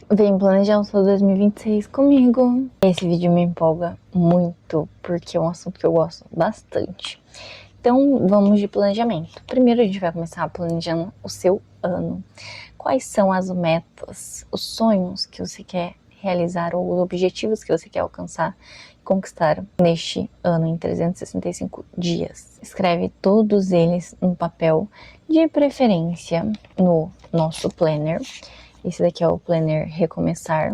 Vem planejar o seu 2026 comigo. Esse vídeo me empolga muito, porque é um assunto que eu gosto bastante. Então, vamos de planejamento. Primeiro, a gente vai começar planejando o seu ano. Quais são as metas, os sonhos que você quer realizar ou os objetivos que você quer alcançar e conquistar neste ano em 365 dias? Escreve todos eles no papel, de preferência no nosso planner. Esse daqui é o planner Recomeçar,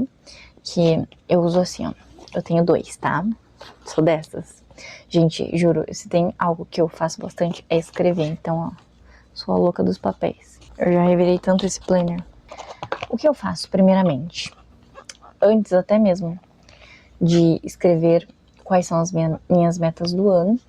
que eu uso assim, ó. Eu tenho 2, tá? Sou dessas. Gente, juro, se tem algo que eu faço bastante é escrever. Então, ó, sou a louca dos papéis. Eu já revirei tanto esse planner. O que eu faço, primeiramente? Antes até mesmo de escrever quais são as minhas metas do ano,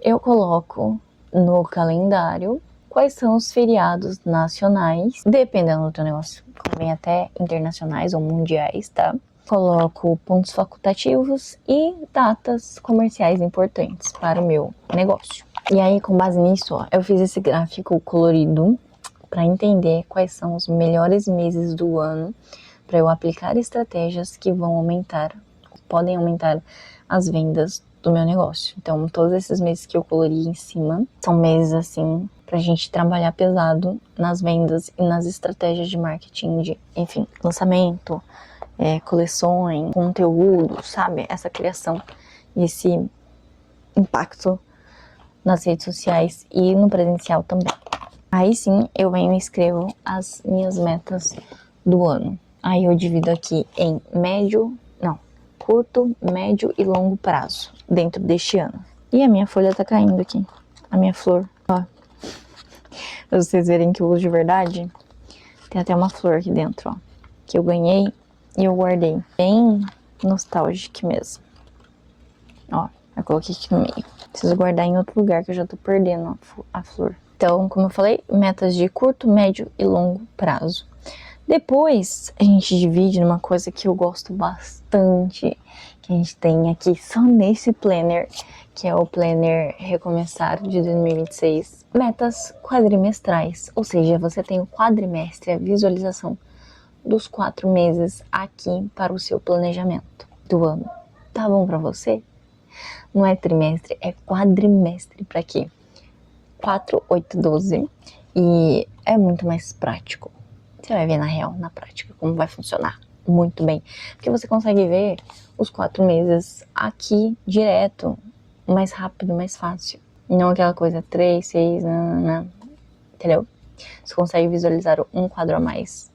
eu coloco no calendário quais são os feriados nacionais, dependendo do teu negócio, convém até internacionais ou mundiais, tá? Coloco pontos facultativos e datas comerciais importantes para o meu negócio. E aí, com base nisso, ó, eu fiz esse gráfico colorido para entender quais são os melhores meses do ano para eu aplicar estratégias que podem aumentar as vendas do meu negócio. Então, todos esses meses que eu colori em cima são meses assim pra gente trabalhar pesado nas vendas e nas estratégias de marketing, de, enfim, lançamento, coleções, conteúdo, sabe? Essa criação e esse impacto nas redes sociais e no presencial também. Aí sim, eu venho e escrevo as minhas metas do ano. Aí eu divido aqui em curto, médio e longo prazo dentro deste ano. E a minha folha tá caindo aqui, a minha flor, ó. Pra vocês verem que eu uso de verdade, tem até uma flor aqui dentro, ó, que eu ganhei e eu guardei. Bem nostálgico mesmo. Ó, eu coloquei aqui no meio. Preciso guardar em outro lugar que eu já tô perdendo a flor. Então, como eu falei, metas de curto, médio e longo prazo. Depois, a gente divide numa coisa que eu gosto bastante, que a gente tem aqui só nesse planner, que é o planner Recomeçar de 2026. Metas quadrimestrais, ou seja, você tem o quadrimestre, a visualização dos 4 meses aqui para o seu planejamento do ano. Tá bom pra você? Não é trimestre, é quadrimestre. Pra quê? 4, 8, 12. E é muito mais prático. Você vai ver na real, na prática, como vai funcionar muito bem. Porque você consegue ver os 4 meses aqui direto, mais rápido, mais fácil. Não aquela coisa 3, 6, não. Entendeu? Você consegue visualizar um quadro a mais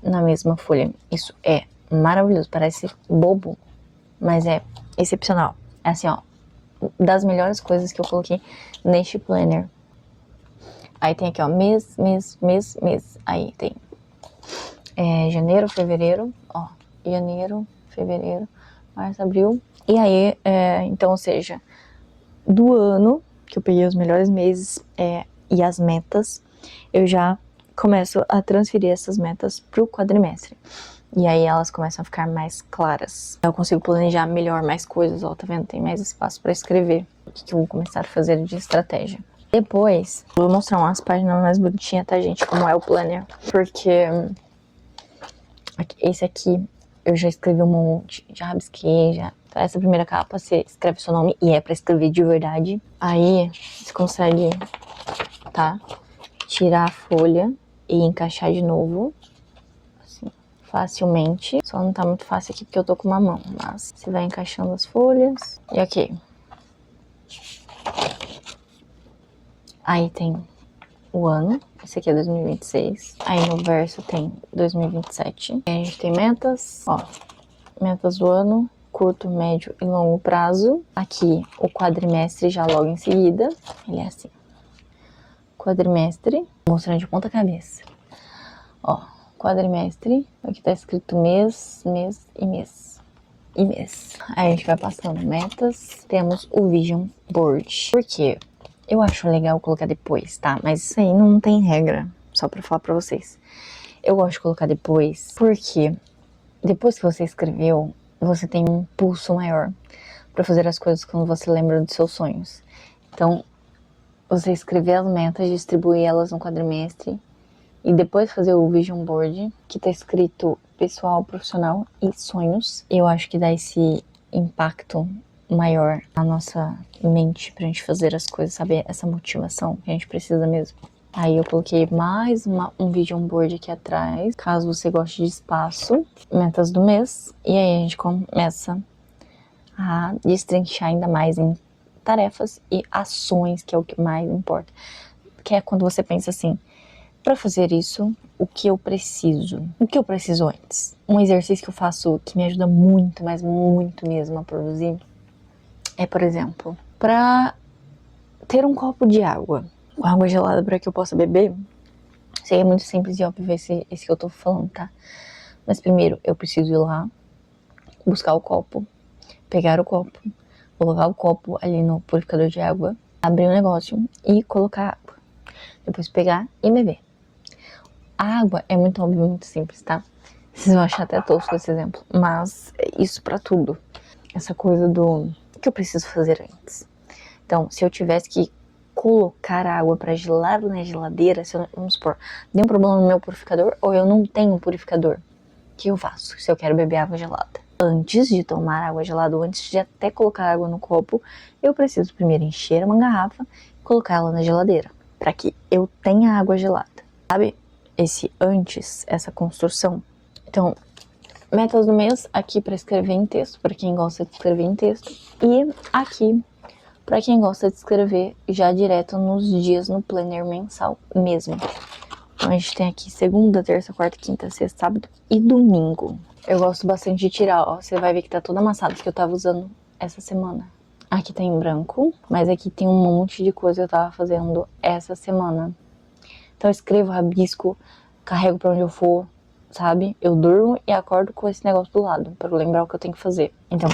na mesma folha. Isso é maravilhoso, parece bobo, mas é excepcional. É assim, ó, das melhores coisas que eu coloquei neste planner. Aí tem aqui, ó, mês. Aí tem janeiro, fevereiro, ó, janeiro, fevereiro, março, abril. E aí, então, ou seja, do ano, que eu peguei os melhores meses e as metas, eu já começo a transferir essas metas pro quadrimestre. E aí elas começam a ficar mais claras. Eu consigo planejar melhor mais coisas, ó, tá vendo? Tem mais espaço para escrever o que eu vou começar a fazer de estratégia. Depois, vou mostrar umas páginas mais bonitinhas, tá, gente? Como é o planner. Porque esse aqui eu já escrevi um monte, já rabisquei, já. Então, essa primeira capa você escreve seu nome e é pra escrever de verdade. Aí você consegue, tá? Tirar a folha e encaixar de novo. Assim, facilmente. Só não tá muito fácil aqui porque eu tô com uma mão. Mas você vai encaixando as folhas. E ok. Aí tem o ano. Esse aqui é 2026. Aí no verso tem 2027. Aí a gente tem metas. Ó, metas do ano. Curto, médio e longo prazo. Aqui o quadrimestre já logo em seguida. Ele é assim. Quadrimestre. Mostrando de ponta cabeça. Ó, quadrimestre. Aqui tá escrito mês, mês e mês. E mês. Aí a gente vai passando metas. Temos o Vision Board. Por quê? Eu acho legal colocar depois, tá? Mas isso aí não tem regra. Só pra falar pra vocês. Eu gosto de colocar depois porque depois que você escreveu, você tem um impulso maior pra fazer as coisas quando você lembra dos seus sonhos. Então, você escrever as metas, distribuir elas no quadrimestre e depois fazer o vision board, que tá escrito pessoal, profissional e sonhos. Eu acho que dá esse impacto maior na nossa mente pra gente fazer as coisas, sabe? Essa motivação que a gente precisa mesmo. Aí eu coloquei mais um vision board aqui atrás, caso você goste de espaço, metas do mês. E aí a gente começa a destrinchar ainda mais em tarefas e ações, que é o que mais importa. Que é quando você pensa assim, para fazer isso, o que eu preciso? O que eu preciso antes? Um exercício que eu faço que me ajuda muito, mas muito mesmo a produzir, é, por exemplo, para ter um copo de água, com água gelada para que eu possa beber. Isso aí é muito simples e óbvio esse que eu tô falando, tá? Mas primeiro, eu preciso ir lá, buscar o copo, pegar o copo, colocar o copo ali no purificador de água, abrir o negócio e colocar água. Depois pegar e beber. A água é muito óbvio, muito simples, tá? Vocês vão achar até tosco esse exemplo, mas é isso pra tudo. Essa coisa do que eu preciso fazer antes. Então, se eu tivesse que colocar a água pra gelar na geladeira, se eu, vamos supor, deu um problema no meu purificador ou eu não tenho um purificador, o que eu faço se eu quero beber água gelada? Antes de tomar água gelada, ou antes de até colocar água no copo, eu preciso primeiro encher uma garrafa e colocar ela na geladeira, para que eu tenha água gelada, sabe? Esse antes, essa construção. Então, metas do mês, aqui para escrever em texto, para quem gosta de escrever em texto, e aqui para quem gosta de escrever já direto nos dias no planner mensal mesmo. Então a gente tem aqui segunda, terça, quarta, quinta, sexta, sábado e domingo. Eu gosto bastante de tirar, ó. Você vai ver que tá todo amassado, que eu tava usando essa semana. Aqui tá em branco, mas aqui tem um monte de coisa que eu tava fazendo essa semana. Então eu escrevo, rabisco, carrego pra onde eu for, sabe? Eu durmo e acordo com esse negócio do lado, pra eu lembrar o que eu tenho que fazer. Então,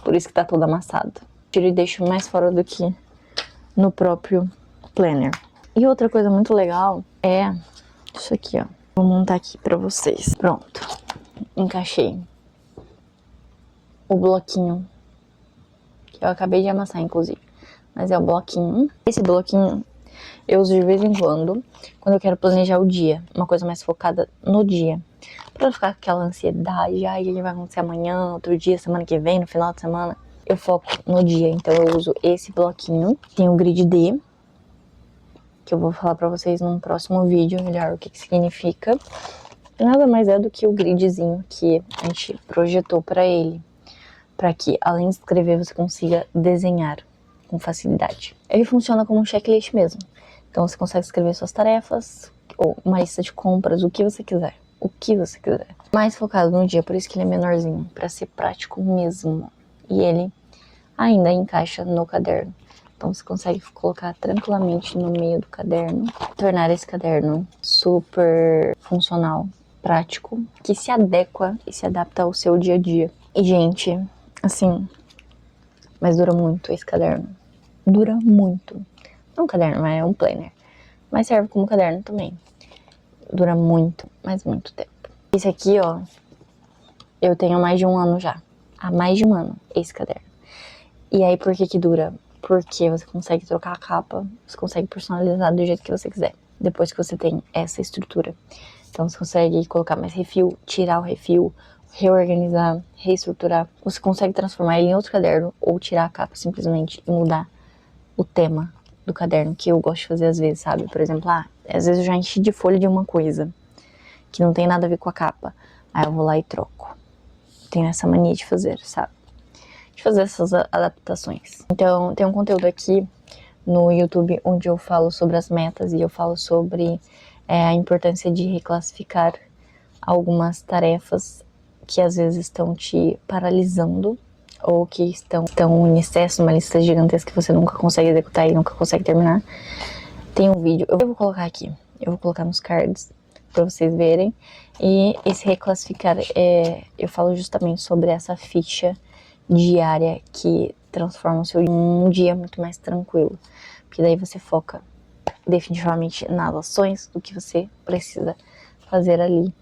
por isso que tá todo amassado. Tiro e deixo mais fora do que no próprio planner. E outra coisa muito legal é isso aqui, ó. Vou montar aqui pra vocês. Pronto. Encaixei o bloquinho, que eu acabei de amassar, inclusive. Mas é o bloquinho. Esse bloquinho eu uso de vez em quando eu quero planejar o dia. Uma coisa mais focada no dia. Pra não ficar com aquela ansiedade. Ai, o que vai acontecer amanhã, outro dia, semana que vem, no final de semana. Eu foco no dia. Então eu uso esse bloquinho. Tem o grid D, que eu vou falar pra vocês num próximo vídeo melhor o que significa. Nada mais é do que o gridzinho que a gente projetou pra ele, pra que além de escrever você consiga desenhar com facilidade. Ele funciona como um checklist mesmo. Então você consegue escrever suas tarefas ou uma lista de compras, o que você quiser. O que você quiser. Mais focado no dia, por isso que ele é menorzinho, pra ser prático mesmo. E ele ainda encaixa no caderno. Então você consegue colocar tranquilamente no meio do caderno, tornar esse caderno super funcional, prático, que se adequa e se adapta ao seu dia a dia. E gente, assim, mas dura muito esse caderno. Dura muito. Não é um caderno, mas é um planner. Mas serve como caderno também. Dura muito, mas muito tempo. Esse aqui, ó, eu tenho há mais de um ano já. Há mais de um ano, esse caderno. E aí, por que dura? Porque você consegue trocar a capa, você consegue personalizar do jeito que você quiser, depois que você tem essa estrutura. Então você consegue colocar mais refil, tirar o refil, reorganizar, reestruturar. Você consegue transformar ele em outro caderno ou tirar a capa simplesmente e mudar o tema do caderno, que eu gosto de fazer às vezes, sabe? Por exemplo, às vezes eu já enchi de folha de uma coisa que não tem nada a ver com a capa. Aí eu vou lá e troco. Tenho essa mania de fazer, sabe? De fazer essas adaptações. Então, tem um conteúdo aqui no YouTube onde eu falo sobre as metas e eu falo sobre a importância de reclassificar algumas tarefas que às vezes estão te paralisando ou que estão em excesso, uma lista gigantesca que você nunca consegue executar e nunca consegue terminar. Tem um vídeo, eu vou colocar aqui, eu vou colocar nos cards para vocês verem. E esse reclassificar, eu falo justamente sobre essa ficha diária que transforma o seu um dia muito mais tranquilo, porque daí você foca definitivamente nas ações do que você precisa fazer ali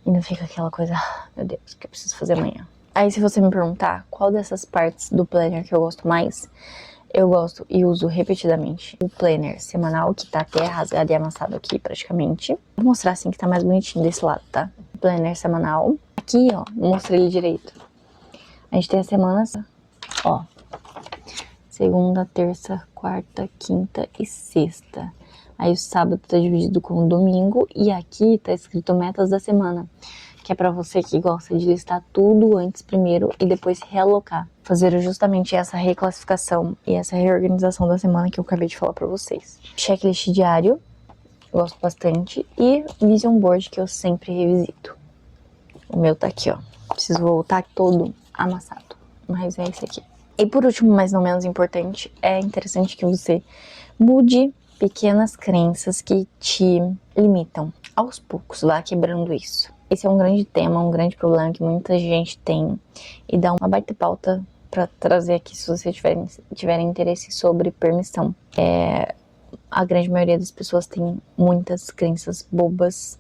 e não fica aquela coisa, meu Deus, o que eu preciso fazer amanhã. Aí se você me perguntar qual dessas partes do planner que eu gosto mais, Eu gosto e uso repetidamente o planner semanal, que tá até rasgado e amassado aqui praticamente. Vou mostrar assim que tá mais bonitinho desse lado, tá? Planner semanal. Aqui, ó, mostrei ele direito. A gente tem as semanas, ó. Segunda, terça, quarta, quinta e sexta. Aí o sábado tá dividido com o domingo e aqui tá escrito metas da semana, que é pra você que gosta de listar tudo antes primeiro e depois realocar. Fazer justamente essa reclassificação e essa reorganização da semana que eu acabei de falar pra vocês. Checklist diário, gosto bastante, e vision board que eu sempre revisito. O meu tá aqui, ó. Preciso voltar todo amassado, mas é esse aqui. E por último, mas não menos importante, é interessante que você mude pequenas crenças que te limitam. Aos poucos, vá quebrando isso. Esse é um grande tema, um grande problema que muita gente tem. E dá uma baita pauta pra trazer aqui se você tiver interesse sobre permissão. A grande maioria das pessoas tem muitas crenças bobas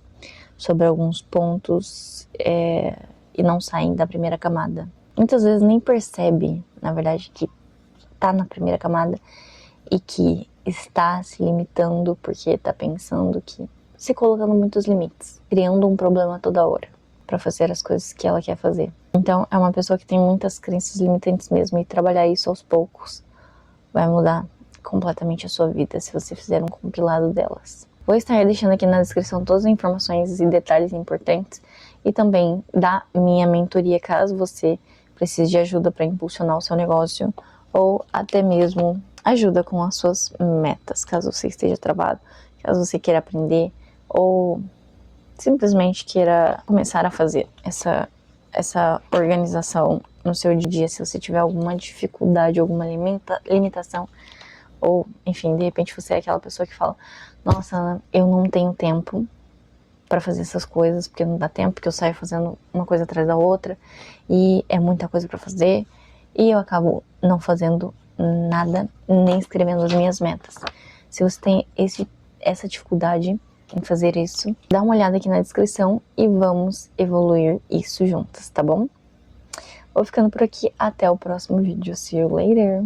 sobre alguns pontos e não saem da primeira camada. Muitas vezes nem percebe, na verdade, que tá na primeira camada e que está se limitando porque tá pensando que... se colocando muitos limites, criando um problema toda hora pra fazer as coisas que ela quer fazer. Então, é uma pessoa que tem muitas crenças limitantes mesmo, e trabalhar isso aos poucos vai mudar completamente a sua vida se você fizer um compilado delas. Vou estar deixando aqui na descrição todas as informações e detalhes importantes e também da minha mentoria, caso você precise de ajuda para impulsionar o seu negócio ou até mesmo ajuda com as suas metas, caso você esteja travado, caso você queira aprender ou simplesmente queira começar a fazer essa organização no seu dia a dia, se você tiver alguma dificuldade, alguma limitação, ou enfim, de repente você é aquela pessoa que fala: nossa, Ana, eu não tenho tempo para fazer essas coisas, porque não dá tempo, porque eu saio fazendo uma coisa atrás da outra e é muita coisa para fazer e eu acabo não fazendo nada, nem escrevendo as minhas metas. Se você tem essa dificuldade em fazer isso, dá uma olhada aqui na descrição e vamos evoluir isso juntas, tá bom? Vou ficando por aqui, até o próximo vídeo. See you later!